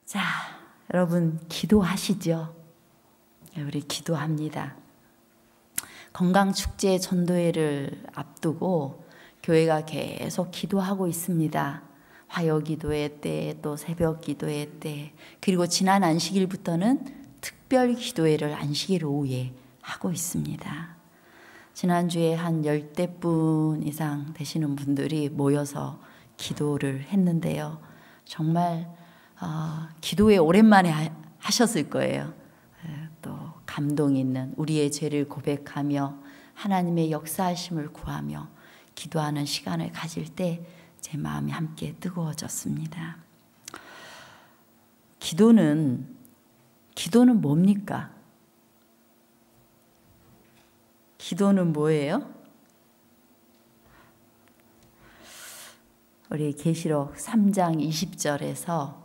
자, 여러분 기도하시죠? 우리 기도합니다. 건강축제 전도회를 앞두고 교회가 계속 기도하고 있습니다. 화요기도회 때, 또 새벽기도회 때, 그리고 지난 안식일부터는 특별 기도회를 안식일 오후에 하고 있습니다. 지난주에 한 10대분 이상 되시는 분들이 모여서 기도를 했는데요. 정말 기도회 오랜만에 하셨을 거예요. 또 감동 있는 우리의 죄를 고백하며 하나님의 역사하심을 구하며 기도하는 시간을 가질 때 제 마음이 함께 뜨거워졌습니다. 기도는 뭡니까? 기도는 뭐예요? 우리 계시록 3장 20절에서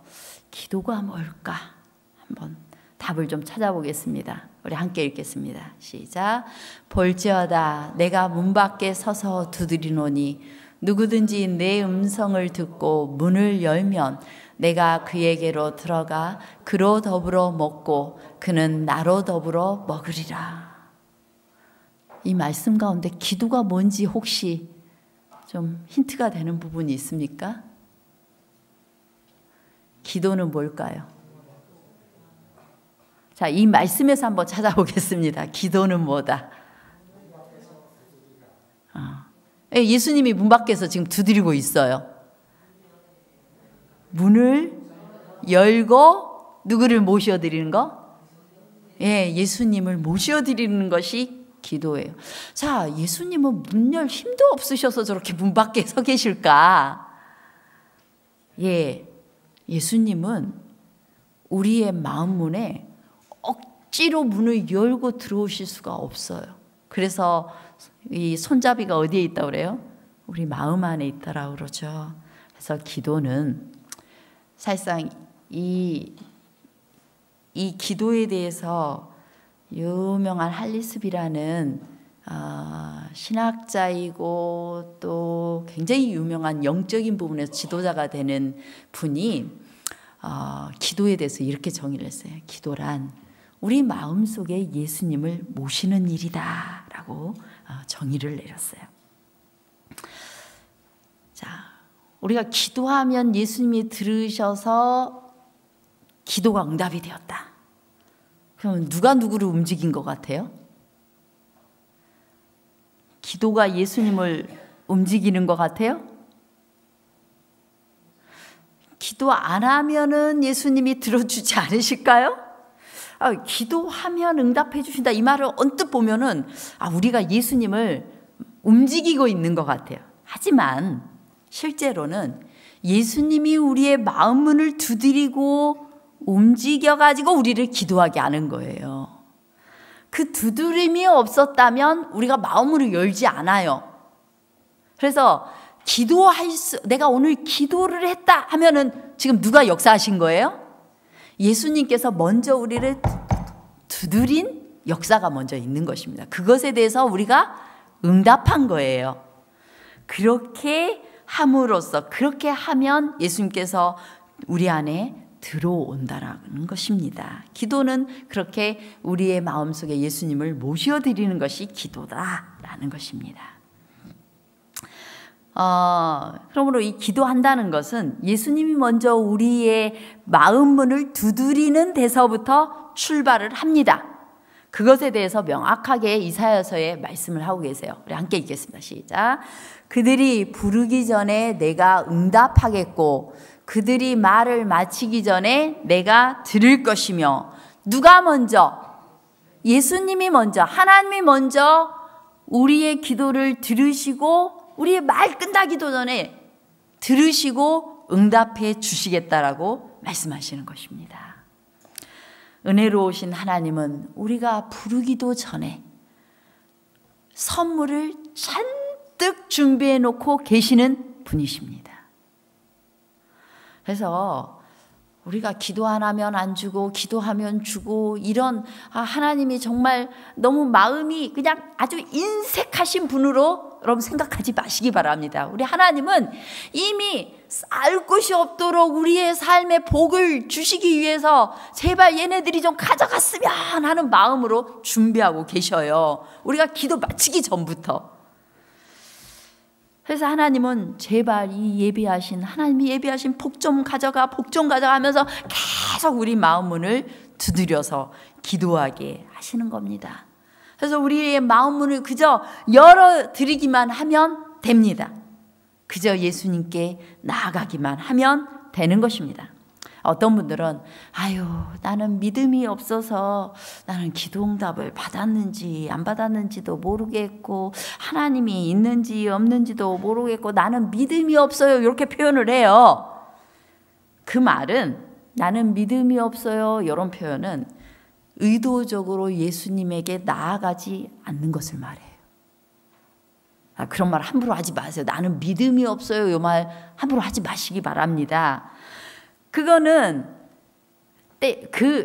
기도가 뭘까? 한번 답을 좀 찾아보겠습니다. 우리 함께 읽겠습니다. 시작. 볼지어다 내가 문 밖에 서서 두드리노니 누구든지 내 음성을 듣고 문을 열면 내가 그에게로 들어가 그로 더불어 먹고 그는 나로 더불어 먹으리라. 이 말씀 가운데 기도가 뭔지 혹시 좀 힌트가 되는 부분이 있습니까? 기도는 뭘까요? 자, 이 말씀에서 한번 찾아보겠습니다. 기도는 뭐다? 예수님이 문 밖에서 지금 두드리고 있어요. 문을 열고 누구를 모셔드리는 거? 예, 예수님을 모셔드리는 것이 기도예요. 자, 예수님은 문 열 힘도 없으셔서 저렇게 문 밖에 서 계실까? 예, 예수님은 우리의 마음 문에 억지로 문을 열고 들어오실 수가 없어요. 그래서 이 손잡이가 어디에 있다고 그래요? 우리 마음 안에 있다라고 그러죠. 그래서 기도는 사실상 이 기도에 대해서 유명한 할리스비라는 신학자이고 또 굉장히 유명한 영적인 부분에서 지도자가 되는 분이 기도에 대해서 이렇게 정의를 했어요. 기도란 우리 마음속에 예수님을 모시는 일이다 라고 정의를 내렸어요. 자, 우리가 기도하면 예수님이 들으셔서 기도가 응답이 되었다. 그럼 누가 누구를 움직인 것 같아요? 기도가 예수님을 움직이는 것 같아요? 기도 안 하면은 예수님이 들어주지 않으실까요? 기도하면 응답해 주신다 이 말을 언뜻 보면은 우리가 예수님을 움직이고 있는 것 같아요. 하지만 실제로는 예수님이 우리의 마음 문을 두드리고 움직여가지고 우리를 기도하게 하는 거예요. 그 두드림이 없었다면 우리가 마음으로 열지 않아요. 그래서 내가 오늘 기도를 했다 하면은 지금 누가 역사하신 거예요? 예수님께서 먼저 우리를 두드린 역사가 먼저 있는 것입니다. 그것에 대해서 우리가 응답한 거예요. 그렇게 함으로써 그렇게 하면 예수님께서 우리 안에 들어온다라는 것입니다. 기도는 그렇게 우리의 마음속에 예수님을 모셔드리는 것이 기도다라는 것입니다. 그러므로 이 기도한다는 것은 예수님이 먼저 우리의 마음 문을 두드리는 데서부터 출발을 합니다. 그것에 대해서 명확하게 이사야서에 말씀을 하고 계세요. 우리 함께 읽겠습니다. 시작. 그들이 부르기 전에 내가 응답하겠고 그들이 말을 마치기 전에 내가 들을 것이며 누가 먼저? 예수님이 먼저, 하나님이 먼저 우리의 기도를 들으시고 우리의 말 끝나기도 전에 들으시고 응답해 주시겠다라고 말씀하시는 것입니다. 은혜로우신 하나님은 우리가 부르기도 전에 선물을 잔뜩 준비해 놓고 계시는 분이십니다. 그래서 우리가 기도 안 하면 안 주고 기도하면 주고 이런 하나님이 정말 너무 마음이 그냥 아주 인색하신 분으로 여러분 생각하지 마시기 바랍니다. 우리 하나님은 이미 쌀 곳이 없도록 우리의 삶에 복을 주시기 위해서 제발 얘네들이 좀 가져갔으면 하는 마음으로 준비하고 계셔요. 우리가 기도 마치기 전부터. 그래서 하나님은 제발 하나님이 예비하신 복 좀 가져가, 복 좀 가져가 하면서 계속 우리 마음 문을 두드려서 기도하게 하시는 겁니다. 그래서 우리의 마음 문을 그저 열어드리기만 하면 됩니다. 그저 예수님께 나아가기만 하면 되는 것입니다. 어떤 분들은 나는 믿음이 없어서 나는 기도응답을 받았는지 안 받았는지도 모르겠고 하나님이 있는지 없는지도 모르겠고 나는 믿음이 없어요, 이렇게 표현을 해요. 그 말은 나는 믿음이 없어요 이런 표현은 의도적으로 예수님에게 나아가지 않는 것을 말해요. 그런 말 함부로 하지 마세요. 나는 믿음이 없어요 이 말 함부로 하지 마시기 바랍니다. 그거는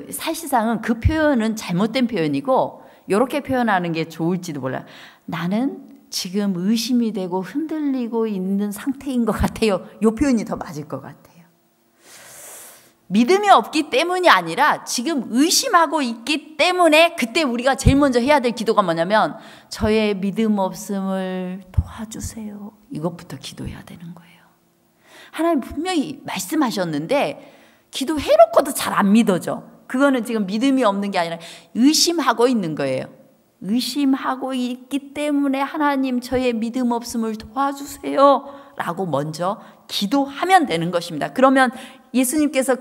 사실상은 그 표현은 잘못된 표현이고 이렇게 표현하는 게 좋을지도 몰라요. 나는 지금 의심이 되고 흔들리고 있는 상태인 것 같아요. 이 표현이 더 맞을 것 같아요. 믿음이 없기 때문이 아니라 지금 의심하고 있기 때문에 그때 우리가 제일 먼저 해야 될 기도가 뭐냐면 저의 믿음 없음을 도와주세요. 이것부터 기도해야 되는 거예요. 하나님 분명히 말씀하셨는데 기도해놓고도 잘 안 믿어져. 그거는 지금 믿음이 없는 게 아니라 의심하고 있는 거예요. 의심하고 있기 때문에 하나님 저의 믿음 없음을 도와주세요 라고 먼저 기도하면 되는 것입니다. 그러면 예수님께서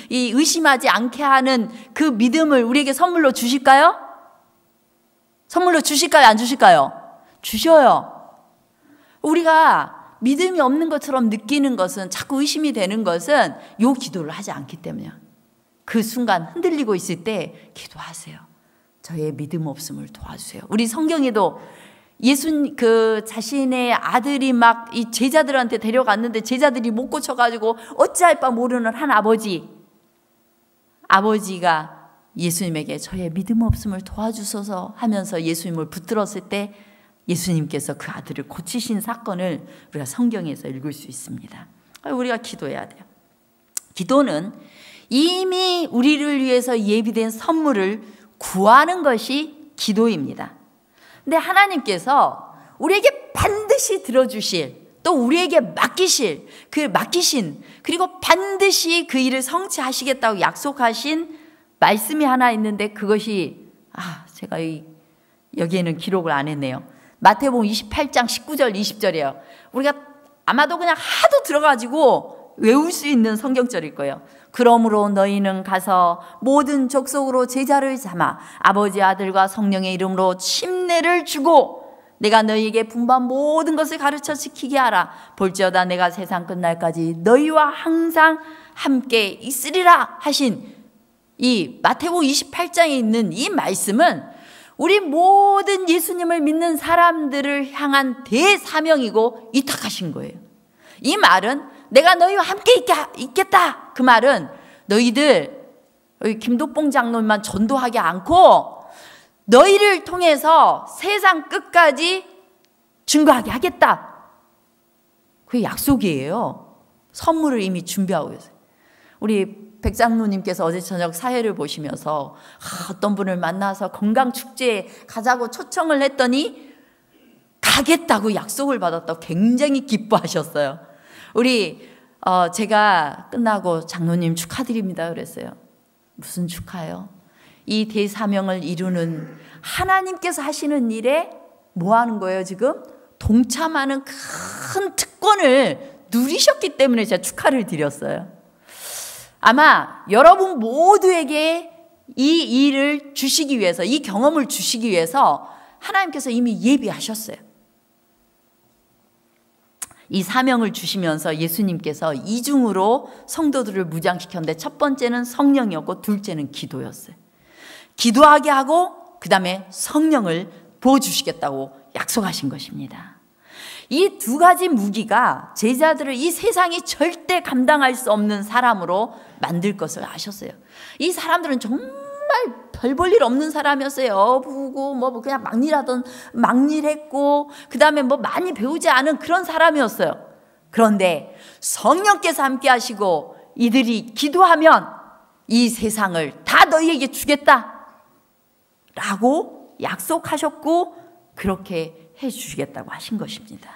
이 의심하지 않게 하는 그 믿음을 우리에게 선물로 주실까요? 선물로 주실까요? 안 주실까요? 주셔요. 우리가 믿음이 없는 것처럼 느끼는 것은, 자꾸 의심이 되는 것은 요 기도를 하지 않기 때문이야. 그 순간 흔들리고 있을 때 기도하세요. 저의 믿음 없음을 도와주세요. 우리 성경에도 자신의 아들이 막 이 제자들한테 데려갔는데 제자들이 못 고쳐가지고 어찌할 바 모르는 한 아버지가 예수님에게 저의 믿음 없음을 도와주소서 하면서 예수님을 붙들었을 때 예수님께서 그 아들을 고치신 사건을 우리가 성경에서 읽을 수 있습니다. 우리가 기도해야 돼요. 기도는 이미 우리를 위해서 예비된 선물을 구하는 것이 기도입니다. 근데 하나님께서 우리에게 반드시 들어주실, 또 우리에게 맡기신, 그리고 반드시 그 일을 성취하시겠다고 약속하신 말씀이 하나 있는데 그것이 제가 여기에는 기록을 안 했네요. 마태복음 28장 19절 20절이에요. 우리가 아마도 그냥 하도 들어가지고 외울 수 있는 성경절일 거예요. 그러므로 너희는 가서 모든 족속으로 제자를 삼아 아버지 아들과 성령의 이름으로 침례를 주고 내가 너희에게 분부한 모든 것을 가르쳐 지키게 하라. 볼지어다 내가 세상 끝날까지 너희와 항상 함께 있으리라 하신 이 마태복음 28장에 있는 이 말씀은 우리 모든 예수님을 믿는 사람들을 향한 대사명이고 위탁하신 거예요. 이 말은 내가 너희와 함께 있겠다. 그 말은 너희들 김도봉 장로님만 전도하지 않고 너희를 통해서 세상 끝까지 증거하게 하겠다. 그게 약속이에요. 선물을 이미 준비하고 계세요. 우리 백장로님께서 어제 저녁 사회를 보시면서 어떤 분을 만나서 건강축제에 가자고 초청을 했더니 가겠다고 약속을 받았다고 굉장히 기뻐하셨어요. 제가 끝나고 장로님 축하드립니다 그랬어요. 무슨 축하요? 이 대사명을 이루는 하나님께서 하시는 일에 뭐 하는 거예요 지금? 동참하는 큰 특권을 누리셨기 때문에 제가 축하를 드렸어요. 아마 여러분 모두에게 이 일을 주시기 위해서, 이 경험을 주시기 위해서 하나님께서 이미 예비하셨어요. 이 사명을 주시면서 예수님께서 이중으로 성도들을 무장시켰는데 첫 번째는 성령이었고 둘째는 기도였어요. 기도하게 하고 그 다음에 성령을 부어주시겠다고 약속하신 것입니다. 이 두 가지 무기가 제자들을 이 세상이 절대 감당할 수 없는 사람으로 만들 것을 아셨어요. 이 사람들은 정말 정말 별 볼 일 없는 사람이었어요. 어부고 뭐 그냥 막일했고 그 다음에 뭐 많이 배우지 않은 그런 사람이었어요. 그런데 성령께서 함께 하시고 이들이 기도하면 이 세상을 다 너희에게 주겠다 라고 약속하셨고 그렇게 해 주시겠다고 하신 것입니다.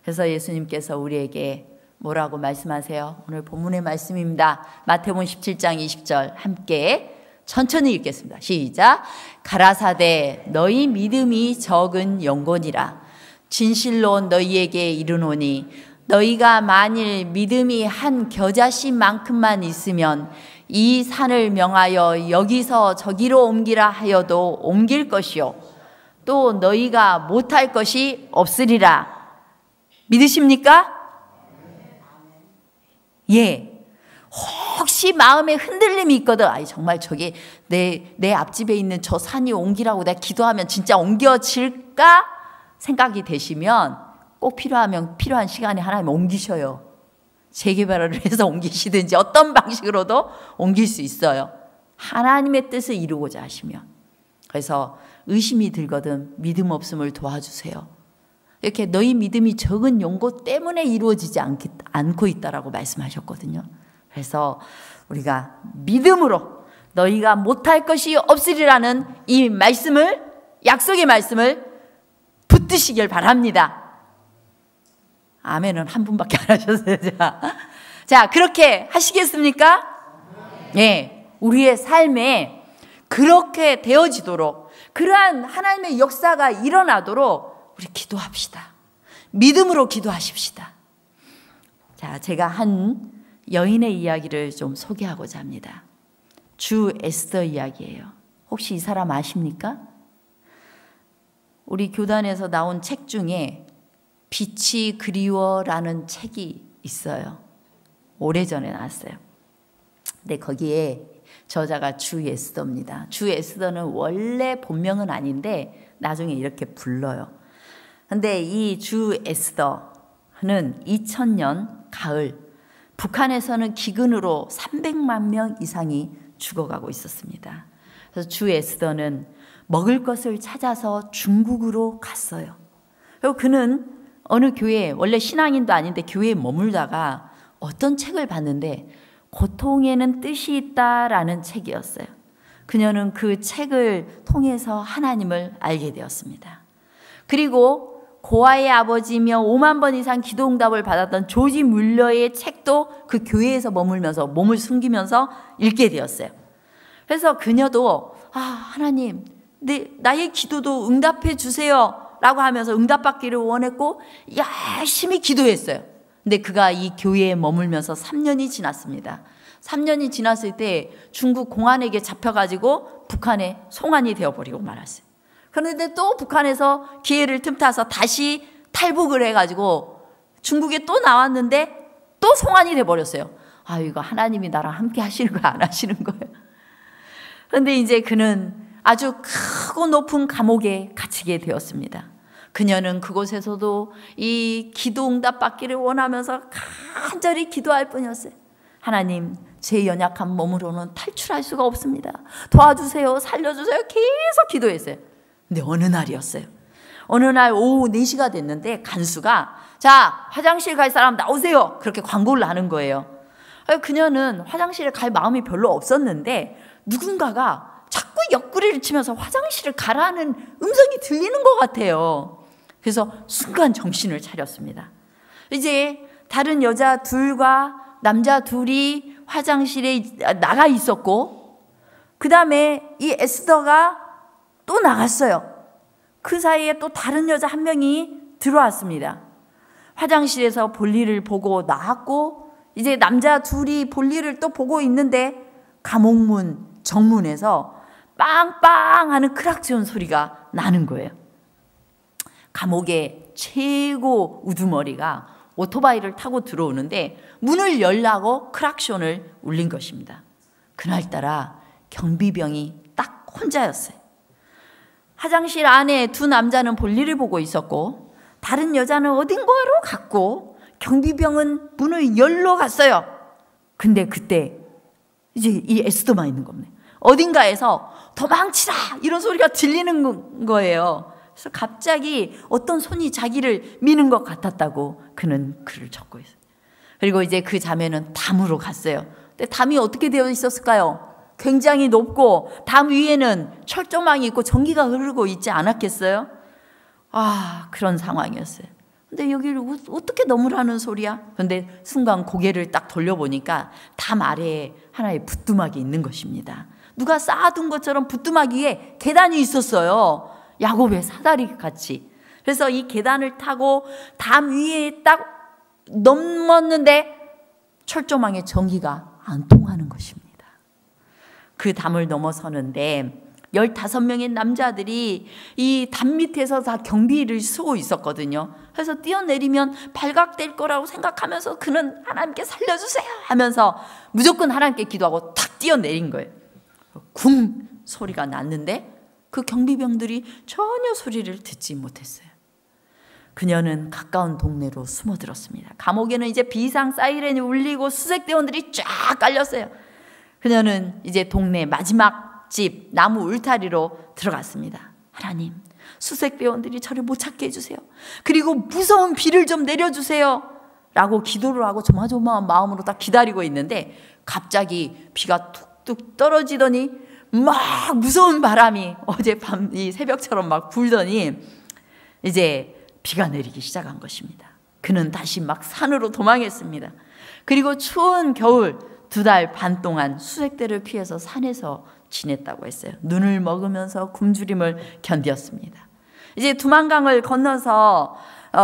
그래서 예수님께서 우리에게 뭐라고 말씀하세요? 오늘 본문의 말씀입니다. 마태복음 17장 20절 함께 천천히 읽겠습니다. 시작. 가라사대 너희 믿음이 적은 영혼이라 진실로 너희에게 이르노니 너희가 만일 믿음이 한 겨자씨만큼만 있으면 이 산을 명하여 여기서 저기로 옮기라 하여도 옮길 것이요 또 너희가 못할 것이 없으리라. 믿으십니까? 예. 혹시 마음에 흔들림이 있거든. 아이 정말 저기 내 앞집에 있는 저 산이 옮기라고 내가 기도하면 진짜 옮겨질까? 생각이 되시면 꼭 필요한 시간에 하나님 옮기셔요. 재개발을 해서 옮기시든지 어떤 방식으로도 옮길 수 있어요. 하나님의 뜻을 이루고자 하시면. 그래서 의심이 들거든 믿음 없음을 도와주세요. 이렇게 너희 믿음이 적은 용고 때문에 이루어지지 않고 있다라고 말씀하셨거든요. 그래서 우리가 믿음으로 너희가 못할 것이 없으리라는 이 말씀을, 약속의 말씀을 붙드시길 바랍니다. 아멘은 한 분밖에 안 하셨어요. 자, 그렇게 하시겠습니까? 네, 우리의 삶에 그렇게 되어지도록 그러한 하나님의 역사가 일어나도록 우리 기도합시다. 믿음으로 기도하십시다. 자, 제가 한 여인의 이야기를 좀 소개하고자 합니다. 주 에스더 이야기예요. 혹시 이 사람 아십니까? 우리 교단에서 나온 책 중에 빛이 그리워라는 책이 있어요. 오래전에 나왔어요. 근데 거기에 저자가 주 에스더입니다. 주 에스더는 원래 본명은 아닌데 나중에 이렇게 불러요. 근데 이 주 에스더는 2000년 가을 북한에서는 기근으로 300만 명 이상이 죽어가고 있었습니다. 그래서 주 에스더는 먹을 것을 찾아서 중국으로 갔어요. 그리고 그는 어느 교회, 원래 신앙인도 아닌데 교회에 머물다가 어떤 책을 봤는데 고통에는 뜻이 있다라는 책이었어요. 그녀는 그 책을 통해서 하나님을 알게 되었습니다. 그리고 고아의 아버지며 5만 번 이상 기도응답을 받았던 조지 뮬러의 책도 그 교회에서 머물면서 몸을 숨기면서 읽게 되었어요. 그래서 그녀도 하나님 나의 기도도 응답해 주세요 라고 하면서 응답받기를 원했고 열심히 기도했어요. 근데 그가 이 교회에 머물면서 3년이 지났습니다. 3년이 지났을 때 중국 공안에게 잡혀가지고 북한에 송환이 되어버리고 말았어요. 그런데 또 북한에서 기회를 틈타서 다시 탈북을 해가지고 중국에 또 나왔는데 또 송환이 돼버렸어요. 이거 하나님이 나랑 함께 하시는 거 안 하시는 거예요. 그런데 이제 그는 아주 크고 높은 감옥에 갇히게 되었습니다. 그녀는 그곳에서도 이 기도 응답 받기를 원하면서 간절히 기도할 뿐이었어요. 하나님, 제 연약한 몸으로는 탈출할 수가 없습니다. 도와주세요, 살려주세요. 계속 기도했어요. 근데 어느 날이었어요. 어느 날 오후 4시가 됐는데 간수가 자, 화장실 갈 사람 나오세요. 그렇게 광고를 하는 거예요. 그녀는 화장실에 갈 마음이 별로 없었는데 누군가가 자꾸 옆구리를 치면서 화장실을 가라는 음성이 들리는 것 같아요. 그래서 순간 정신을 차렸습니다. 이제 다른 여자 둘과 남자 둘이 화장실에 나가 있었고 그 다음에 이 에스더가 또 나갔어요. 그 사이에 또 다른 여자 한 명이 들어왔습니다. 화장실에서 볼일을 보고 나왔고 이제 남자 둘이 볼일을 또 보고 있는데 감옥문 정문에서 빵빵 하는 크락지온 소리가 나는 거예요. 감옥의 최고 우두머리가 오토바이를 타고 들어오는데 문을 열라고 크락션을 울린 것입니다. 그날따라 경비병이 딱 혼자였어요. 화장실 안에 두 남자는 볼일을 보고 있었고 다른 여자는 어딘가로 갔고 경비병은 문을 열러 갔어요. 근데 그때 이제 이 에스더만 있는 겁니다. 어딘가에서 도망치라 이런 소리가 들리는 거예요. 그래서 갑자기 어떤 손이 자기를 미는 것 같았다고 그는 글을 적고 있어요. 그리고 이제 그 자매는 담으로 갔어요. 근데 담이 어떻게 되어 있었을까요? 굉장히 높고 담 위에는 철조망이 있고 전기가 흐르고 있지 않았겠어요? 그런 상황이었어요. 근데 여기를 어떻게 넘으라는 소리야? 근데 순간 고개를 딱 돌려보니까 담 아래에 하나의 부뚜막이 있는 것입니다. 누가 쌓아둔 것처럼 부뚜막 위에 계단이 있었어요. 야곱의 사다리 같이. 그래서 이 계단을 타고 담 위에 딱 넘었는데 철조망에 전기가 안 통하는 것입니다. 그 담을 넘어서는데 15명의 남자들이 이 담 밑에서 다 경비를 쓰고 있었거든요. 그래서 뛰어내리면 발각될 거라고 생각하면서 그는 하나님께 살려주세요 하면서 무조건 하나님께 기도하고 탁 뛰어내린 거예요. 쿵 소리가 났는데 그 경비병들이 전혀 소리를 듣지 못했어요. 그녀는 가까운 동네로 숨어들었습니다. 감옥에는 이제 비상 사이렌이 울리고 수색대원들이 쫙 깔렸어요. 그녀는 이제 동네 마지막 집 나무 울타리로 들어갔습니다. 하나님, 수색대원들이 저를 못 찾게 해주세요. 그리고 무서운 비를 좀 내려주세요 라고 기도를 하고 조마조마한 마음으로 딱 기다리고 있는데 갑자기 비가 툭툭 떨어지더니 막 무서운 바람이 어젯밤 이 새벽처럼 막 불더니 이제 비가 내리기 시작한 것입니다. 그는 다시 막 산으로 도망했습니다. 그리고 추운 겨울 2달 반 동안 수색대를 피해서 산에서 지냈다고 했어요. 눈을 먹으면서 굶주림을 견뎠습니다. 이제 두만강을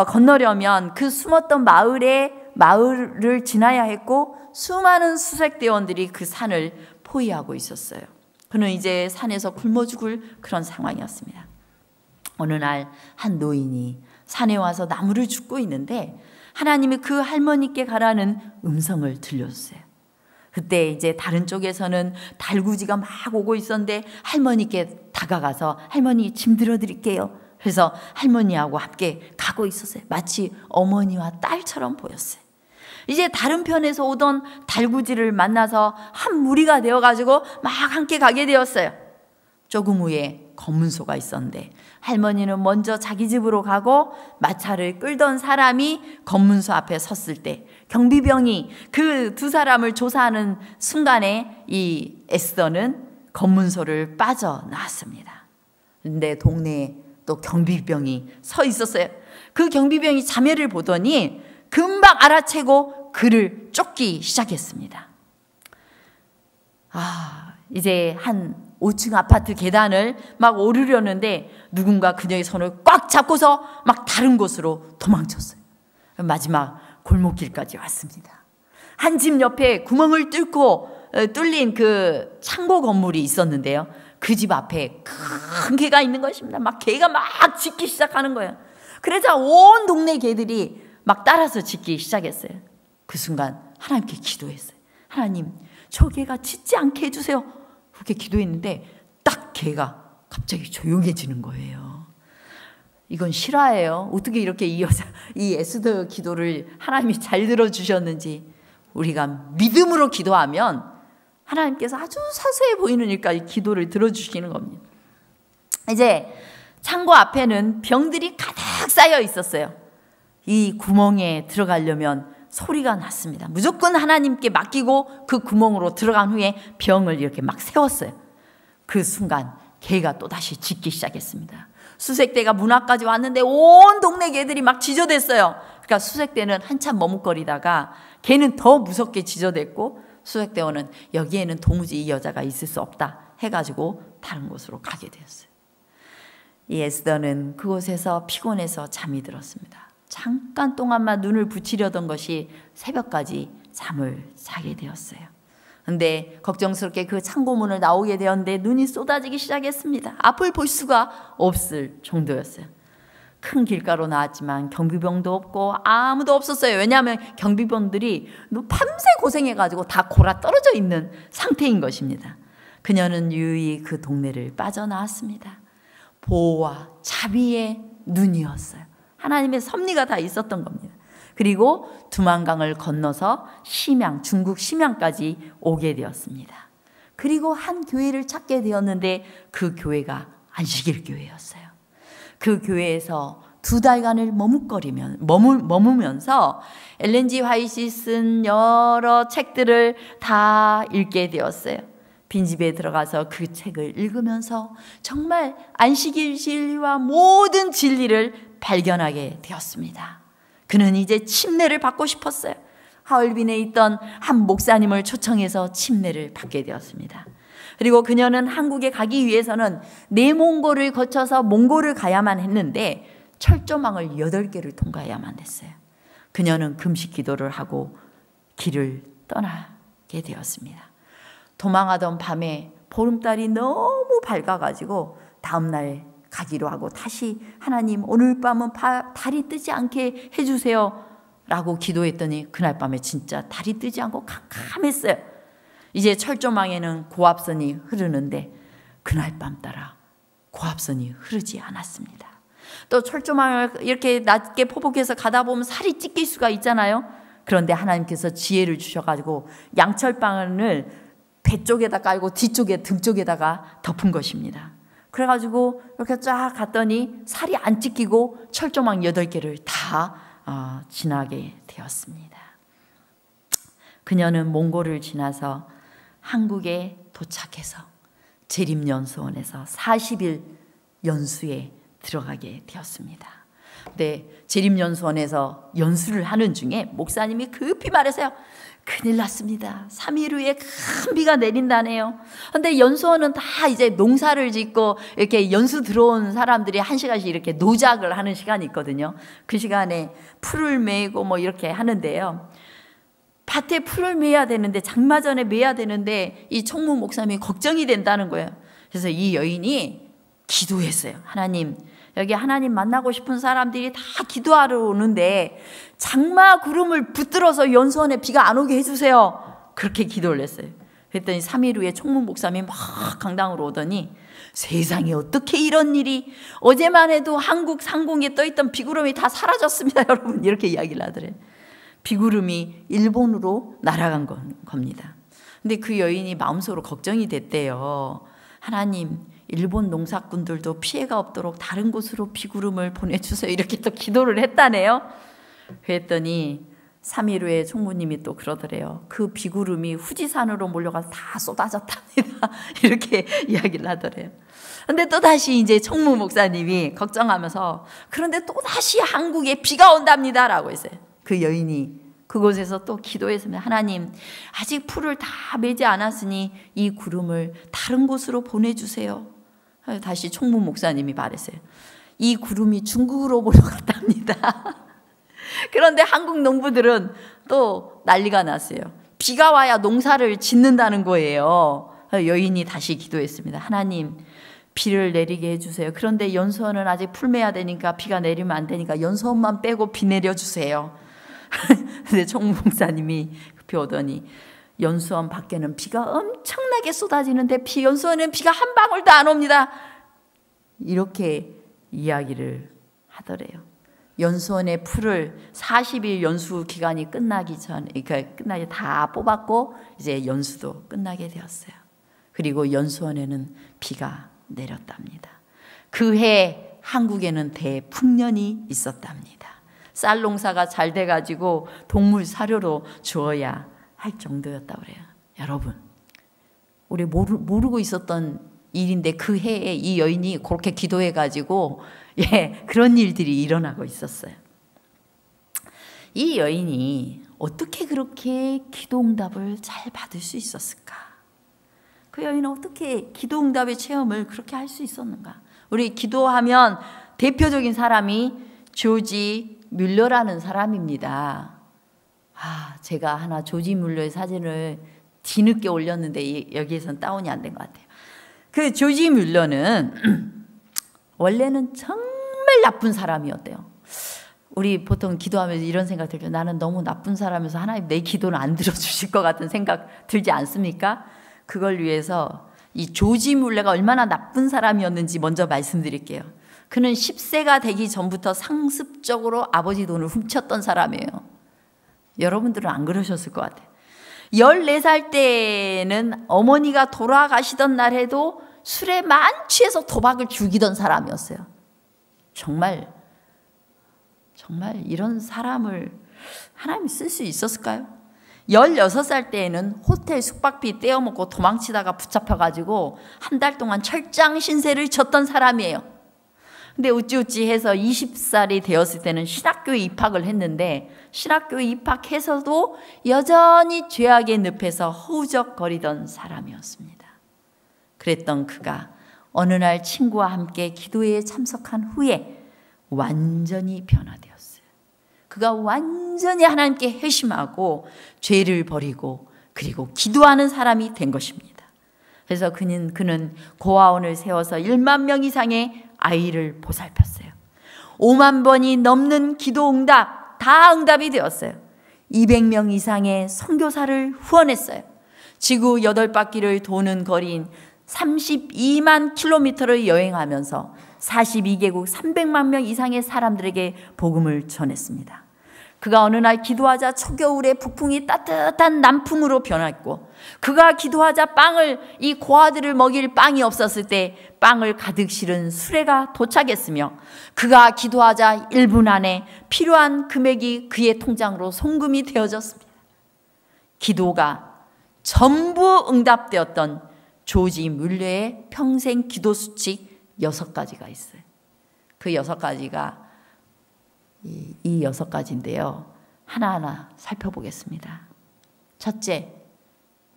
건너려면 그 숨었던 마을을 지나야 했고 수많은 수색대원들이 그 산을 포위하고 있었어요. 그는 이제 산에서 굶어 죽을 그런 상황이었습니다. 어느 날 한 노인이 산에 와서 나무를 줍고 있는데 하나님이 그 할머니께 가라는 음성을 들려줬어요. 그때 이제 다른 쪽에서는 달구지가 막 오고 있었는데 할머니께 다가가서 할머니 짐 들어드릴게요. 그래서 할머니하고 함께 가고 있었어요. 마치 어머니와 딸처럼 보였어요. 이제 다른 편에서 오던 달구지를 만나서 한 무리가 되어가지고 막 함께 가게 되었어요. 조금 후에 검문소가 있었는데 할머니는 먼저 자기 집으로 가고 마차를 끌던 사람이 검문소 앞에 섰을 때 경비병이 그 2사람을 조사하는 순간에 이 에스더는 검문소를 빠져나왔습니다. 근데 동네에 또 경비병이 서 있었어요. 그 경비병이 자매를 보더니 금방 알아채고 그를 쫓기 시작했습니다. 이제 한 5층 아파트 계단을 막 오르려는데 누군가 그녀의 손을 꽉 잡고서 막 다른 곳으로 도망쳤어요. 마지막 골목길까지 왔습니다. 한 집 옆에 구멍을 뚫린 그 창고 건물이 있었는데요. 그 집 앞에 큰 개가 있는 것입니다. 막 개가 막 짖기 시작하는 거예요. 그래서 온 동네 개들이 막 따라서 짖기 시작했어요. 그 순간 하나님께 기도했어요. 하나님, 저 개가 짖지 않게 해주세요. 그렇게 기도했는데 딱 개가 갑자기 조용해지는 거예요. 이건 실화예요. 어떻게 이렇게 이 에스더 기도를 하나님이 잘 들어주셨는지. 우리가 믿음으로 기도하면 하나님께서 아주 사소해 보이는 일까지 기도를 들어주시는 겁니다. 이제 창고 앞에는 병들이 가득 쌓여 있었어요. 이 구멍에 들어가려면 소리가 났습니다. 무조건 하나님께 맡기고 그 구멍으로 들어간 후에 병을 이렇게 막 세웠어요. 그 순간 개가 또다시 짖기 시작했습니다. 수색대가 문 앞까지 왔는데 온 동네 개들이 막 지저댔어요. 그러니까 수색대는 한참 머뭇거리다가 개는 더 무섭게 지저댔고 수색대원은 여기에는 도무지 이 여자가 있을 수 없다 해가지고 다른 곳으로 가게 되었어요. 이 에스더는 그곳에서 피곤해서 잠이 들었습니다. 잠깐 동안만 눈을 붙이려던 것이 새벽까지 잠을 자게 되었어요. 근데 걱정스럽게 그 창고문을 나오게 되었는데 눈이 쏟아지기 시작했습니다. 앞을 볼 수가 없을 정도였어요. 큰 길가로 나왔지만 경비병도 없고 아무도 없었어요. 왜냐하면 경비병들이 밤새 고생해가지고 다 골아 떨어져 있는 상태인 것입니다. 그녀는 유유히 그 동네를 빠져나왔습니다. 보호와 자비의 눈이었어요. 하나님의 섭리가 다 있었던 겁니다. 그리고 두만강을 건너서 중국 심양까지 오게 되었습니다. 그리고 한 교회를 찾게 되었는데 그 교회가 안식일 교회였어요. 그 교회에서 2달간을 머무면서 엘렌 G 화이트이 쓴 여러 책들을 다 읽게 되었어요. 빈집에 들어가서 그 책을 읽으면서 정말 안식일 진리와 모든 진리를 발견하게 되었습니다. 그는 이제 침례를 받고 싶었어요. 하얼빈에 있던 한 목사님을 초청해서 침례를 받게 되었습니다. 그리고 그녀는 한국에 가기 위해서는 내몽고를 거쳐서 몽골을 가야만 했는데 철조망을 8개를 통과해야만 했어요. 그녀는 금식 기도를 하고 길을 떠나게 되었습니다. 도망하던 밤에 보름달이 너무 밝아가지고 다음날 가기로 하고 다시 하나님 오늘 밤은 달이 뜨지 않게 해주세요 라고 기도했더니 그날 밤에 진짜 달이 뜨지 않고 캄캄했어요. 이제 철조망에는 고압선이 흐르는데 그날 밤 따라 고압선이 흐르지 않았습니다. 또 철조망을 이렇게 낮게 포복해서 가다 보면 살이 찢길 수가 있잖아요. 그런데 하나님께서 지혜를 주셔가지고 양철방을 배 쪽에다 깔고 뒤쪽에 등 쪽에다가 덮은 것입니다. 그래가지고 이렇게 쫙 갔더니 살이 안 찢기고 철조망 8개를 다 지나게 되었습니다. 그녀는 몽골을 지나서 한국에 도착해서 재림연수원에서 40일 연수에 들어가게 되었습니다. 근데 재림연수원에서 연수를 하는 중에 목사님이 급히 말해서요. 큰일 났습니다. 3일 후에 큰 비가 내린다네요. 근데 연수원은 다 이제 농사를 짓고 이렇게 연수 들어온 사람들이 1시간씩 이렇게 노작을 하는 시간이 있거든요. 그 시간에 풀을 메고 뭐 이렇게 하는데요. 밭에 풀을 메야 되는데 장마전에 메야 되는데 이 총무 목사님이 걱정이 된다는 거예요. 그래서 이 여인이 기도했어요. 하나님, 여기 하나님 만나고 싶은 사람들이 다 기도하러 오는데 장마 구름을 붙들어서 연수원에 비가 안 오게 해주세요. 그렇게 기도를 했어요. 그랬더니 3일 후에 총무 목사님이 막 강당으로 오더니 세상에 어떻게 이런 일이, 어제만 해도 한국 상공에 떠있던 비구름이 다 사라졌습니다. 여러분 이렇게 이야기를 하더래요. 비구름이 일본으로 날아간 겁니다. 근데 그 여인이 마음속으로 걱정이 됐대요. 하나님, 일본 농사꾼들도 피해가 없도록 다른 곳으로 비구름을 보내주세요. 이렇게 또 기도를 했다네요. 그랬더니 3일 후에 총무님이 또 그러더래요. 그 비구름이 후지산으로 몰려가서 다 쏟아졌답니다. 이렇게 이야기를 하더래요. 근데 또 다시 이제 총무 목사님이 걱정하면서 그런데 또 다시 한국에 비가 온답니다. 라고 했어요. 그 여인이 그곳에서 또 기도했습니다. 하나님, 아직 풀을 다 매지 않았으니 이 구름을 다른 곳으로 보내주세요. 다시 총무 목사님이 말했어요. 이 구름이 중국으로 몰려갔답니다. 그런데 한국 농부들은 또 난리가 났어요. 비가 와야 농사를 짓는다는 거예요. 여인이 다시 기도했습니다. 하나님, 비를 내리게 해주세요. 그런데 연수원은 아직 풀매야 되니까 비가 내리면 안 되니까 연수원만 빼고 비 내려주세요. 근데 총무 목사님이 급히 오더니 연수원 밖에는 비가 엄청나게 쏟아지는데 연수원은 비가 한 방울도 안 옵니다. 이렇게 이야기를 하더래요. 연수원의 풀을 40일 연수 기간이 끝나기 전에, 그러니까 끝나기 다 뽑았고 이제 연수도 끝나게 되었어요. 그리고 연수원에는 비가 내렸답니다. 그 해 한국에는 대풍년이 있었답니다. 쌀 농사가 잘 돼가지고 동물 사료로 주어야 할 정도였다고 그래요. 여러분, 우리 모르고 있었던 일인데 그 해에 이 여인이 그렇게 기도해가지고 그런 일들이 일어나고 있었어요. 이 여인이 어떻게 그렇게 기도응답을 잘 받을 수 있었을까? 그 여인은 어떻게 기도응답의 체험을 그렇게 할 수 있었는가? 우리 기도하면 대표적인 사람이 조지 뮬러라는 사람입니다. 제가 하나 조지 뮬러의 사진을 뒤늦게 올렸는데 여기에선 다운이 안 된 것 같아요. 그 조지 뮬러는 원래는 정말 나쁜 사람이었대요. 우리 보통 기도하면서 이런 생각 들죠. 나는 너무 나쁜 사람이어서 하나님 내 기도는 안 들어주실 것 같은 생각 들지 않습니까? 그걸 위해서 이 조지 뮬러가 얼마나 나쁜 사람이었는지 먼저 말씀드릴게요. 그는 10세가 되기 전부터 상습적으로 아버지 돈을 훔쳤던 사람이에요. 여러분들은 안 그러셨을 것 같아요. 14살 때는 어머니가 돌아가시던 날에도 술에 만취해서 도박을 즐기던 사람이었어요. 정말 이런 사람을 하나님이 쓸 수 있었을까요? 16살 때에는 호텔 숙박비 떼어먹고 도망치다가 붙잡혀가지고 한 달 동안 철장 신세를 졌던 사람이에요. 근데 어찌어찌 해서 20살이 되었을 때는 신학교에 입학을 했는데 신학교에 입학해서도 여전히 죄악의 늪에서 허우적거리던 사람이었습니다. 그랬던 그가 어느 날 친구와 함께 기도회에 참석한 후에 완전히 변화되었어요. 그가 완전히 하나님께 회심하고 죄를 버리고 그리고 기도하는 사람이 된 것입니다. 그래서 그는 고아원을 세워서 1만 명 이상의 아이를 보살폈어요. 5만 번이 넘는 기도 응답 다 응답이 되었어요. 200명 이상의 선교사를 후원했어요. 지구 8바퀴를 도는 거리인 32만 킬로미터를 여행하면서 42개국 300만 명 이상의 사람들에게 복음을 전했습니다. 그가 어느 날 기도하자 초겨울에 북풍이 따뜻한 남풍으로 변했고 그가 기도하자 이 고아들을 먹일 빵이 없었을 때 빵을 가득 실은 수레가 도착했으며 그가 기도하자 1분 안에 필요한 금액이 그의 통장으로 송금이 되어졌습니다. 기도가 전부 응답되었던 조지 뮬러의 평생 기도 수칙 6가지가 있어요. 그 6가지가 이 6가지인데요. 하나하나 살펴보겠습니다. 첫째,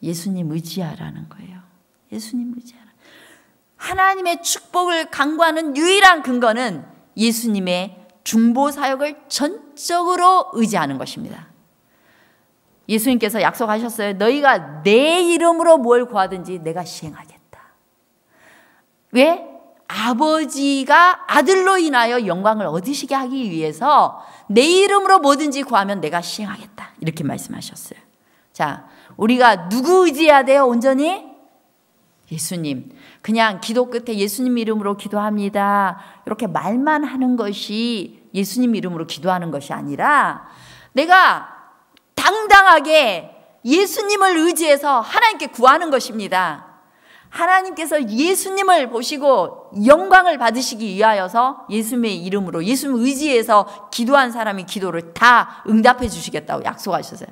예수님 의지하라는 거예요. 예수님 의지하라. 하나님의 축복을 강구하는 유일한 근거는 예수님의 중보 사역을 전적으로 의지하는 것입니다. 예수님께서 약속하셨어요. 너희가 내 이름으로 뭘 구하든지 내가 시행하겠다. 왜? 아버지가 아들로 인하여 영광을 얻으시게 하기 위해서 내 이름으로 뭐든지 구하면 내가 시행하겠다. 이렇게 말씀하셨어요. 자, 우리가 누구 의지해야 돼요? 온전히? 예수님. 그냥 기도 끝에 예수님 이름으로 기도합니다. 이렇게 말만 하는 것이 예수님 이름으로 기도하는 것이 아니라 내가 당당하게 예수님을 의지해서 하나님께 구하는 것입니다. 하나님께서 예수님을 보시고 영광을 받으시기 위하여서 예수님의 이름으로 예수님 의지해서 기도한 사람이 기도를 다 응답해 주시겠다고 약속하셨어요.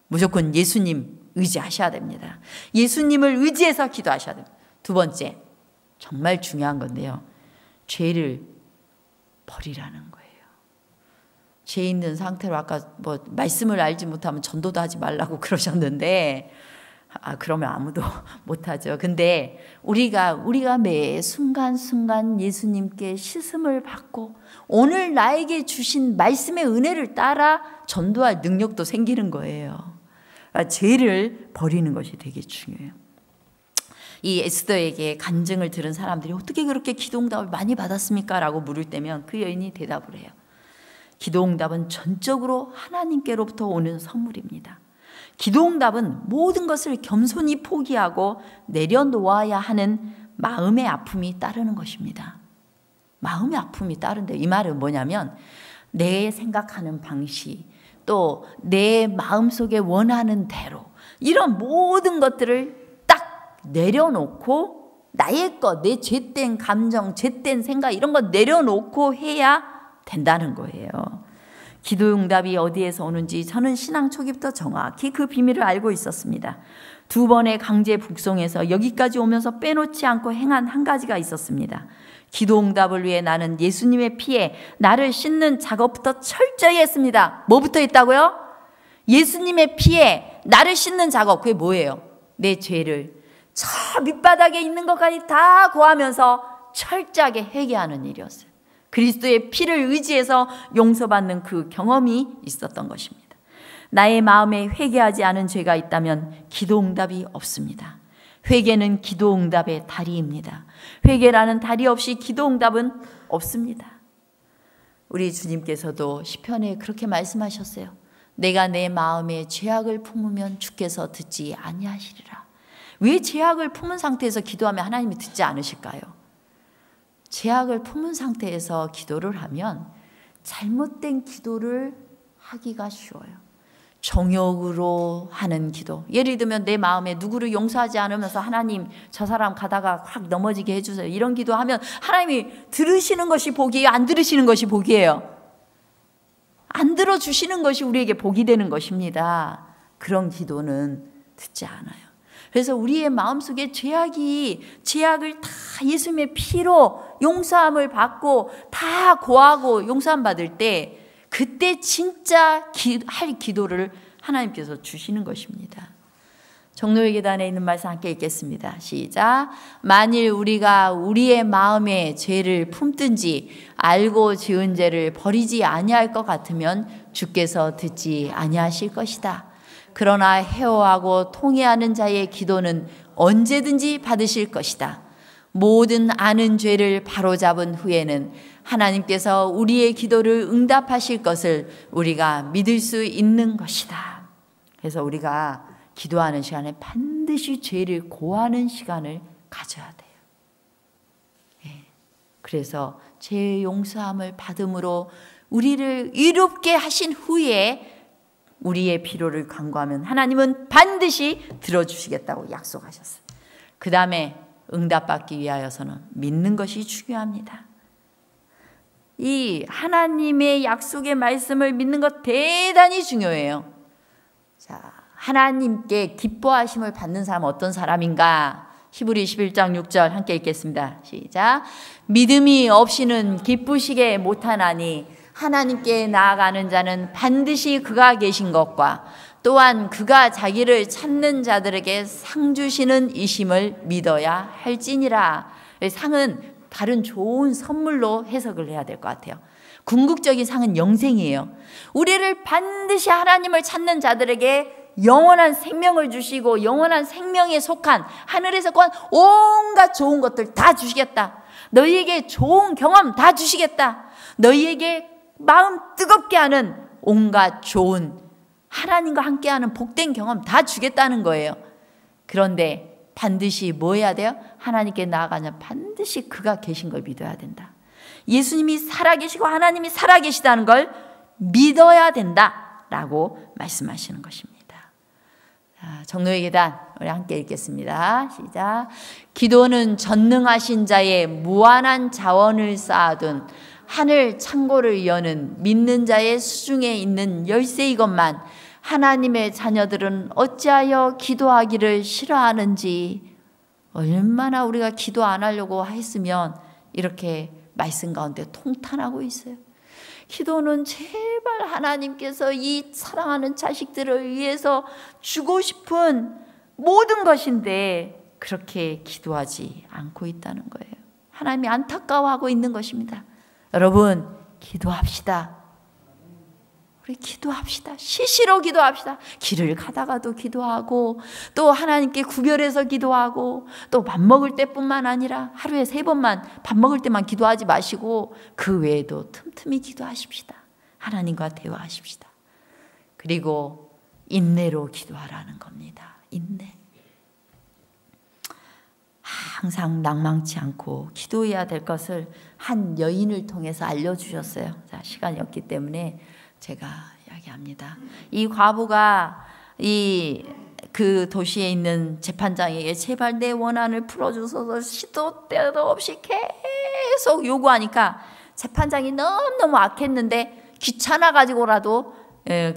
무조건 예수님 의지하셔야 됩니다. 예수님을 의지해서 기도하셔야 됩니다. 두 번째, 정말 중요한 건데요. 죄를 버리라는 거예요. 죄 있는 상태로 아까 말씀을 알지 못하면 전도도 하지 말라고 그러셨는데 그러면 아무도 못하죠. 근데 우리가 매 순간순간 예수님께 씻음을 받고 오늘 나에게 주신 말씀의 은혜를 따라 전도할 능력도 생기는 거예요. 죄를 버리는 것이 되게 중요해요. 이 에스더에게 간증을 들은 사람들이 어떻게 그렇게 기도응답을 많이 받았습니까? 라고 물을 때면 그 여인이 대답을 해요. 기도응답은 전적으로 하나님께로부터 오는 선물입니다. 기도응답은 모든 것을 겸손히 포기하고 내려놓아야 하는 마음의 아픔이 따르는 것입니다. 마음의 아픔이 따른데 이 말은 뭐냐면 내 생각하는 방식 또 내 마음속에 원하는 대로 이런 모든 것들을 딱 내려놓고 나의 것, 내 죄된 감정, 죄된 생각 이런 거 내려놓고 해야 된다는 거예요. 기도응답이 어디에서 오는지 저는 신앙 초기부터 정확히 그 비밀을 알고 있었습니다. 2번의 강제 북송에서 여기까지 오면서 빼놓지 않고 행한 한 가지가 있었습니다. 기도응답을 위해 나는 예수님의 피에 나를 씻는 작업부터 철저히 했습니다. 뭐부터 했다고요? 예수님의 피에 나를 씻는 작업. 그게 뭐예요? 내 죄를 저 밑바닥에 있는 것까지 다 고하면서 철저하게 회개하는 일이었어요. 그리스도의 피를 의지해서 용서받는 그 경험이 있었던 것입니다. 나의 마음에 회개하지 않은 죄가 있다면 기도응답이 없습니다. 회개는 기도응답의 다리입니다. 회개라는 다리 없이 기도응답은 없습니다. 우리 주님께서도 시편에 그렇게 말씀하셨어요. 내가 내 마음에 죄악을 품으면 주께서 듣지 아니하시리라. 왜 죄악을 품은 상태에서 기도하면 하나님이 듣지 않으실까요? 죄악을 품은 상태에서 기도를 하면 잘못된 기도를 하기가 쉬워요. 정욕으로 하는 기도. 예를 들면 내 마음에 누구를 용서하지 않으면서 하나님 저 사람 가다가 확 넘어지게 해주세요. 이런 기도하면 하나님이 들으시는 것이 복이에요? 안 들으시는 것이 복이에요? 안 들어주시는 것이 우리에게 복이 되는 것입니다. 그런 기도는 듣지 않아요. 그래서 우리의 마음속에 죄악을 다 예수님의 피로 용서함을 받고 다 고하고 용서함 받을 때 그때 진짜 할 기도를 하나님께서 주시는 것입니다. 종로의 계단에 있는 말씀 함께 읽겠습니다. 시작. 만일 우리가 우리의 마음에 죄를 품든지 알고 지은 죄를 버리지 아니할 것 같으면 주께서 듣지 아니하실 것이다. 그러나 헤어하고 통회하는 자의 기도는 언제든지 받으실 것이다. 모든 아는 죄를 바로잡은 후에는 하나님께서 우리의 기도를 응답하실 것을 우리가 믿을 수 있는 것이다. 그래서 우리가 기도하는 시간에 반드시 죄를 고하는 시간을 가져야 돼요. 예. 그래서 죄 용서함을 받음으로 우리를 의롭게 하신 후에 우리의 필요를 간구하면 하나님은 반드시 들어주시겠다고 약속하셨어요. 그 다음에 응답받기 위하여서는 믿는 것이 중요합니다. 이 하나님의 약속의 말씀을 믿는 것 대단히 중요해요. 자, 하나님께 기뻐하심을 받는 사람은 어떤 사람인가? 히브리 11장 6절 함께 읽겠습니다. 시작. 믿음이 없이는 기쁘시게 못하나니 하나님께 나아가는 자는 반드시 그가 계신 것과 또한 그가 자기를 찾는 자들에게 상 주시는 이심을 믿어야 할지니라. 상은 다른 좋은 선물로 해석을 해야 될 것 같아요. 궁극적인 상은 영생이에요. 우리를 반드시 하나님을 찾는 자들에게 영원한 생명을 주시고 영원한 생명에 속한 하늘에서 건 온갖 좋은 것들 다 주시겠다. 너희에게 좋은 경험 다 주시겠다. 너희에게 마음 뜨겁게 하는 온갖 좋은 하나님과 함께하는 복된 경험 다 주겠다는 거예요. 그런데 반드시 뭐 해야 돼요? 하나님께 나아가냐 반드시 그가 계신 걸 믿어야 된다. 예수님이 살아계시고 하나님이 살아계시다는 걸 믿어야 된다라고 말씀하시는 것입니다. 정로의 계단 우리 함께 읽겠습니다. 시작. 기도는 전능하신 자의 무한한 자원을 쌓아둔 하늘 창고를 여는 믿는 자의 수중에 있는 열쇠이건만 하나님의 자녀들은 어찌하여 기도하기를 싫어하는지. 얼마나 우리가 기도 안 하려고 했으면 이렇게 말씀 가운데 통탄하고 있어요. 기도는 제발 하나님께서 이 사랑하는 자식들을 위해서 주고 싶은 모든 것인데 그렇게 기도하지 않고 있다는 거예요. 하나님이 안타까워하고 있는 것입니다. 여러분 기도합시다. 우리 기도합시다. 시시로 기도합시다. 길을 가다가도 기도하고 또 하나님께 구별해서 기도하고 또 밥 먹을 때뿐만 아니라 하루에 3번만 밥 먹을 때만 기도하지 마시고 그 외에도 틈틈이 기도하십시다. 하나님과 대화하십시다. 그리고 인내로 기도하라는 겁니다. 인내. 항상 낭망치 않고 기도해야 될 것을 한 여인을 통해서 알려주셨어요. 자, 시간이 없기 때문에 제가 이야기합니다. 이 과부가 그 도시에 있는 재판장에게 제발 내 원한을 풀어주소서 시도 때도 없이 계속 요구하니까 재판장이 너무너무 악했는데 귀찮아가지고라도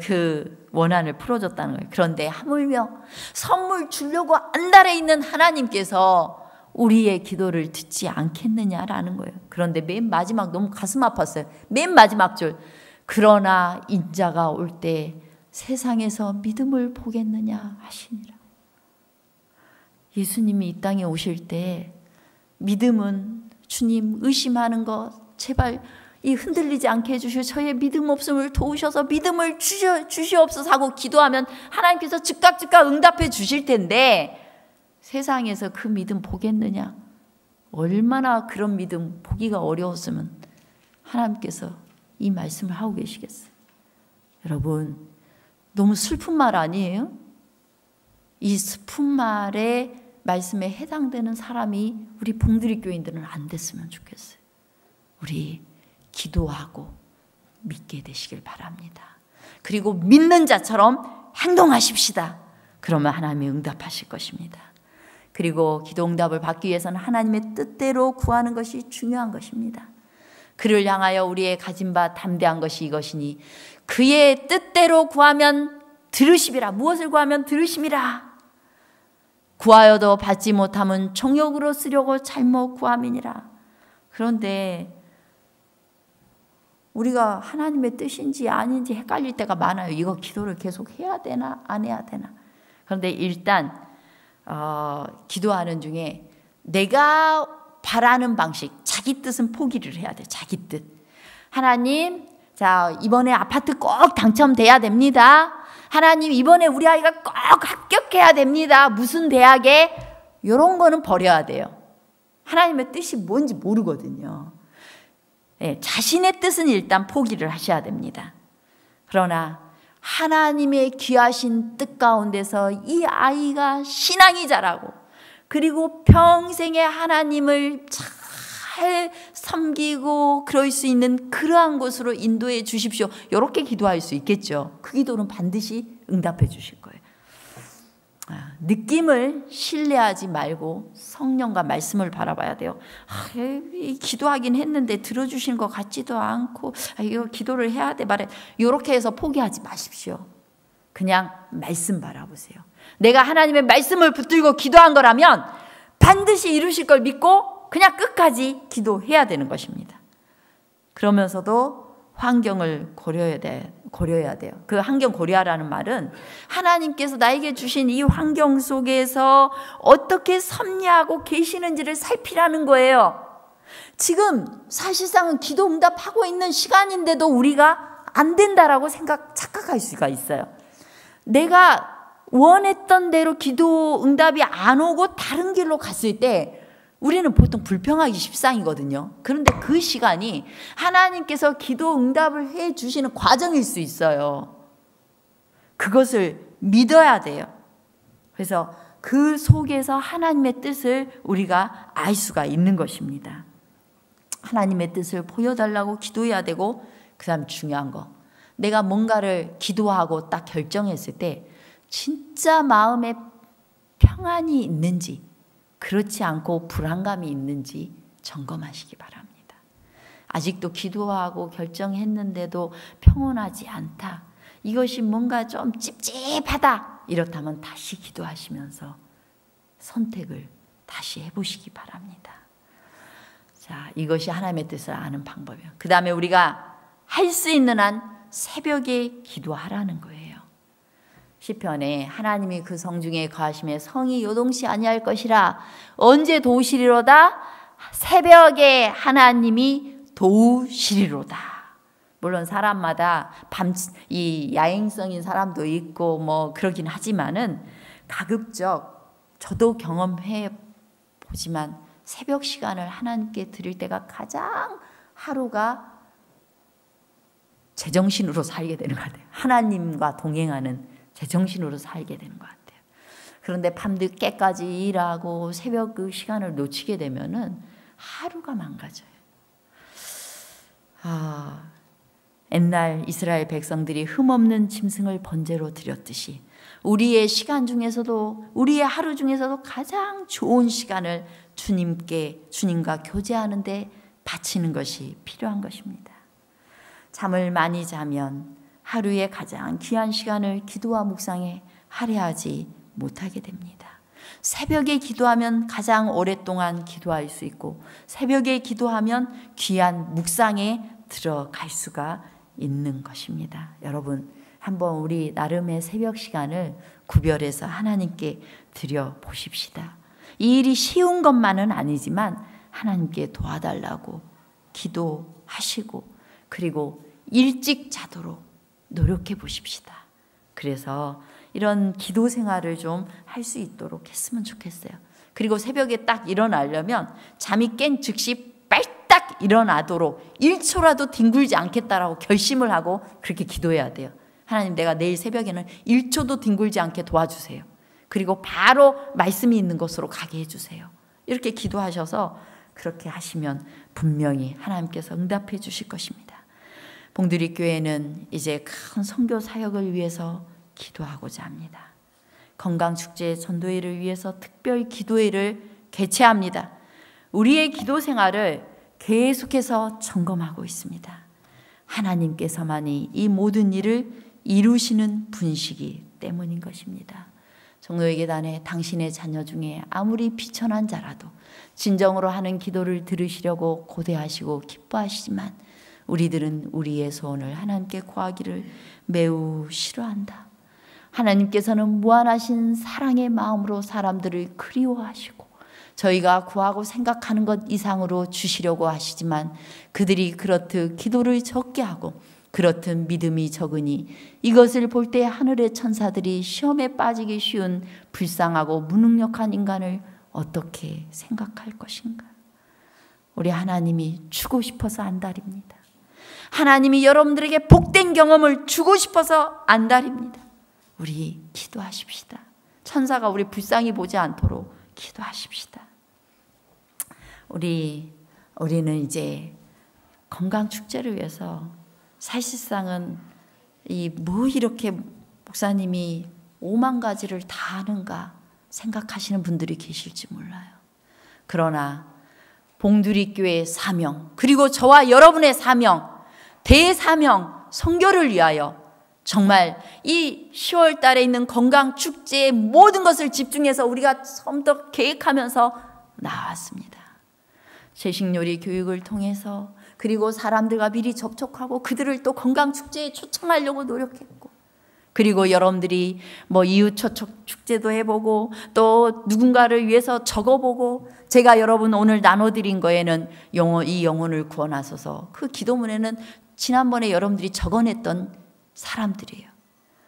그 원한을 풀어줬다는 거예요. 그런데 하물며 선물 주려고 안달에 있는 하나님께서 우리의 기도를 듣지 않겠느냐라는 거예요. 그런데 맨 마지막 너무 가슴 아팠어요. 맨 마지막 줄. 그러나 인자가 올 때 세상에서 믿음을 보겠느냐 하시니라. 예수님이 이 땅에 오실 때 믿음은 주님 의심하는 것 제발 이 흔들리지 않게 해주시고 저의 믿음 없음을 도우셔서 믿음을 주시옵소서 하고 기도하면 하나님께서 즉각 응답해 주실 텐데 세상에서 그 믿음 보겠느냐. 얼마나 그런 믿음 보기가 어려웠으면 하나님께서 이 말씀을 하고 계시겠어요. 여러분 너무 슬픈 말 아니에요? 이 슬픈 말의 말씀에 해당되는 사람이 우리 봉드리 교인들은 안 됐으면 좋겠어요. 우리 기도하고 믿게 되시길 바랍니다. 그리고 믿는 자처럼 행동하십시다. 그러면 하나님이 응답하실 것입니다. 그리고 기도 응답을 받기 위해서는 하나님의 뜻대로 구하는 것이 중요한 것입니다. 그를 향하여 우리의 가진 바 담대한 것이 이것이니 그의 뜻대로 구하면 들으시리라. 무엇을 구하면 들으심이라. 구하여도 받지 못함은 정욕으로 쓰려고 잘못 구함이니라. 그런데 우리가 하나님의 뜻인지 아닌지 헷갈릴 때가 많아요. 이거 기도를 계속 해야 되나 안 해야 되나. 그런데 일단 기도하는 중에 내가 바라는 방식, 자기 뜻은 포기를 해야 돼. 자기 뜻. 하나님, 자, 이번에 아파트 꼭 당첨돼야 됩니다. 하나님, 이번에 우리 아이가 꼭 합격해야 됩니다. 무슨 대학에? 이런 거는 버려야 돼요. 하나님의 뜻이 뭔지 모르거든요. 네, 자신의 뜻은 일단 포기를 하셔야 됩니다. 그러나 하나님의 귀하신 뜻 가운데서 이 아이가 신앙이 자라고 그리고 평생에 하나님을 잘 섬기고 그럴 수 있는 그러한 곳으로 인도해 주십시오. 이렇게 기도할 수 있겠죠. 그 기도는 반드시 응답해 주실 거예요. 느낌을 신뢰하지 말고 성령과 말씀을 바라봐야 돼요. 기도하긴 했는데 들어주신 것 같지도 않고 이거 기도를 해야 돼 말해. 이렇게 해서 포기하지 마십시오. 그냥 말씀 바라보세요. 내가 하나님의 말씀을 붙들고 기도한 거라면 반드시 이루실 걸 믿고 그냥 끝까지 기도해야 되는 것입니다. 그러면서도 환경을 고려해야 돼요. 그 환경 고려하라는 말은 하나님께서 나에게 주신 이 환경 속에서 어떻게 섭리하고 계시는지를 살피라는 거예요. 지금 사실상은 기도 응답하고 있는 시간인데도 우리가 안 된다라고 착각할 수가 있어요. 내가 원했던 대로 기도 응답이 안 오고 다른 길로 갔을 때 우리는 보통 불평하기 십상이거든요. 그런데 그 시간이 하나님께서 기도 응답을 해 주시는 과정일 수 있어요. 그것을 믿어야 돼요. 그래서 그 속에서 하나님의 뜻을 우리가 알 수가 있는 것입니다. 하나님의 뜻을 보여달라고 기도해야 되고, 그 다음 중요한 거, 내가 뭔가를 기도하고 딱 결정했을 때 진짜 마음에 평안이 있는지 그렇지 않고 불안감이 있는지 점검하시기 바랍니다. 아직도 기도하고 결정했는데도 평온하지 않다. 이것이 뭔가 좀 찝찝하다. 이렇다면 다시 기도하시면서 선택을 다시 해보시기 바랍니다. 자, 이것이 하나님의 뜻을 아는 방법이에요. 그 다음에 우리가 할 수 있는 한 새벽에 기도하라는 거예요. 시편에 하나님이 그 성중에 거하심에 성이 요동치 아니할 것이라. 언제 도우시리로다? 새벽에 하나님이 도우시리로다. 물론 사람마다 이 야행성인 사람도 있고 뭐 그러긴 하지만은 가급적 저도 경험해 보지만 새벽 시간을 하나님께 드릴 때가 가장 하루가 제정신으로 살게 되는 것 같아요. 하나님과 동행하는 제정신으로 살게 되는 것 같아요. 그런데 밤늦게까지 일하고 새벽 그 시간을 놓치게 되면은 하루가 망가져요. 옛날 이스라엘 백성들이 흠없는 짐승을 번제로 드렸듯이 우리의 시간 중에서도, 우리의 하루 중에서도 가장 좋은 시간을 주님과 교제하는 데 바치는 것이 필요한 것입니다. 잠을 많이 자면 하루의 가장 귀한 시간을 기도와 묵상에 할애하지 못하게 됩니다. 새벽에 기도하면 가장 오랫동안 기도할 수 있고, 새벽에 기도하면 귀한 묵상에 들어갈 수가 있는 것입니다. 여러분, 한번 우리 나름의 새벽 시간을 구별해서 하나님께 드려 보십시다. 이 일이 쉬운 것만은 아니지만 하나님께 도와달라고 기도하시고, 그리고 일찍 자도록 노력해 보십시다. 그래서 이런 기도 생활을 좀 할 수 있도록 했으면 좋겠어요. 그리고 새벽에 딱 일어나려면 잠이 깬 즉시 빨딱 일어나도록 1초라도 뒹굴지 않겠다라고 결심을 하고 그렇게 기도해야 돼요. 하나님, 내가 내일 새벽에는 1초도 뒹굴지 않게 도와주세요. 그리고 바로 말씀이 있는 곳으로 가게 해주세요. 이렇게 기도하셔서 그렇게 하시면 분명히 하나님께서 응답해 주실 것입니다. 봉두리 교회는 이제 큰 선교 사역을 위해서 기도하고자 합니다. 건강축제 전도회를 위해서 특별 기도회를 개최합니다. 우리의 기도 생활을 계속해서 점검하고 있습니다. 하나님께서만이 이 모든 일을 이루시는 분이시기 때문인 것입니다. 종로예계단에 당신의 자녀 중에 아무리 비천한 자라도 진정으로 하는 기도를 들으시려고 고대하시고 기뻐하시지만 우리들은 우리의 소원을 하나님께 구하기를 매우 싫어한다. 하나님께서는 무한하신 사랑의 마음으로 사람들을 그리워하시고 저희가 구하고 생각하는 것 이상으로 주시려고 하시지만 그들이 그렇듯 기도를 적게 하고 그렇듯 믿음이 적으니 이것을 볼 때 하늘의 천사들이 시험에 빠지기 쉬운 불쌍하고 무능력한 인간을 어떻게 생각할 것인가? 우리 하나님이 주고 싶어서 안달입니다. 하나님이 여러분들에게 복된 경험을 주고 싶어서 안달입니다. 우리 기도하십시다. 천사가 우리 불쌍히 보지 않도록 기도하십시다. 우리는 이제 건강축제를 위해서 사실상은 뭐 이렇게 목사님이 5만 가지를 다 하는가 생각하시는 분들이 계실지 몰라요. 그러나 봉두리 교회의 사명, 그리고 저와 여러분의 사명, 대사명, 선교를 위하여 정말 이 10월 달에 있는 건강축제의 모든 것을 집중해서 우리가 처음부터 계획하면서 나왔습니다. 제식요리 교육을 통해서 그리고 사람들과 미리 접촉하고 그들을 또 건강축제에 초청하려고 노력했고 그리고 여러분들이 이웃 초청 축제도 해보고 또 누군가를 위해서 적어보고 제가 여러분 오늘 나눠드린 거에는 이 영혼을 구원하소서 그 기도문에는 지난번에 여러분들이 적어냈던 사람들이에요.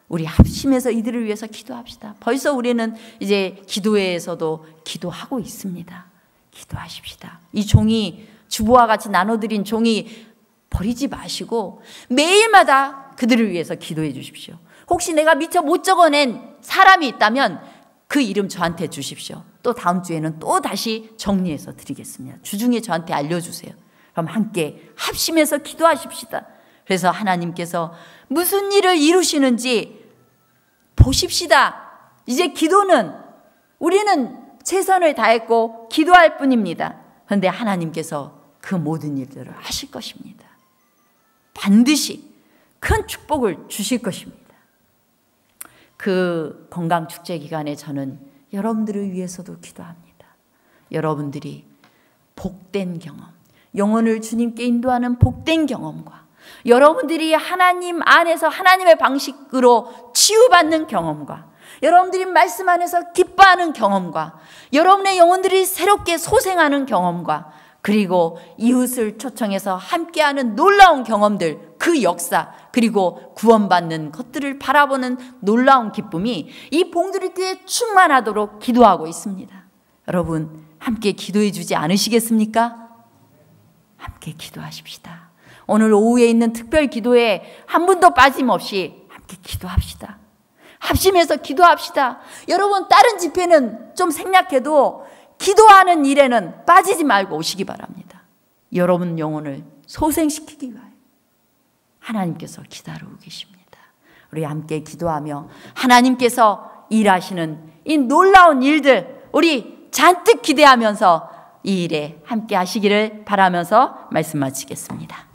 우리 합심해서 이들을 위해서 기도합시다. 벌써 우리는 이제 기도회에서도 기도하고 있습니다. 기도하십시다. 이 종이 주보와 같이 나눠드린 종이 버리지 마시고 매일마다 그들을 위해서 기도해 주십시오. 혹시 내가 미처 못 적어낸 사람이 있다면 그 이름 저한테 주십시오. 또 다음 주에는 또 다시 정리해서 드리겠습니다. 주중에 저한테 알려주세요. 그럼 함께 합심해서 기도하십시다. 그래서 하나님께서 무슨 일을 이루시는지 보십시다. 이제 기도는 우리는 최선을 다했고 기도할 뿐입니다. 그런데 하나님께서 그 모든 일들을 하실 것입니다. 반드시 큰 축복을 주실 것입니다. 그 건강축제 기간에 저는 여러분들을 위해서도 기도합니다. 여러분들이 복된 경험, 영혼을 주님께 인도하는 복된 경험과 여러분들이 하나님 안에서 하나님의 방식으로 치유받는 경험과 여러분들이 말씀 안에서 기뻐하는 경험과 여러분의 영혼들이 새롭게 소생하는 경험과 그리고 이웃을 초청해서 함께하는 놀라운 경험들, 그 역사 그리고 구원받는 것들을 바라보는 놀라운 기쁨이 이 봉두리 교회에 충만하도록 기도하고 있습니다. 여러분 함께 기도해 주지 않으시겠습니까? 함께 기도하십시다. 오늘 오후에 있는 특별 기도에 한 분도 빠짐없이 함께 기도합시다. 합심해서 기도합시다. 여러분 다른 집회는 좀 생략해도 기도하는 일에는 빠지지 말고 오시기 바랍니다. 여러분 영혼을 소생시키기 위하여 하나님께서 기다리고 계십니다. 우리 함께 기도하며 하나님께서 일하시는 이 놀라운 일들 우리 잔뜩 기대하면서 이 일에 함께 하시기를 바라면서 말씀 마치겠습니다.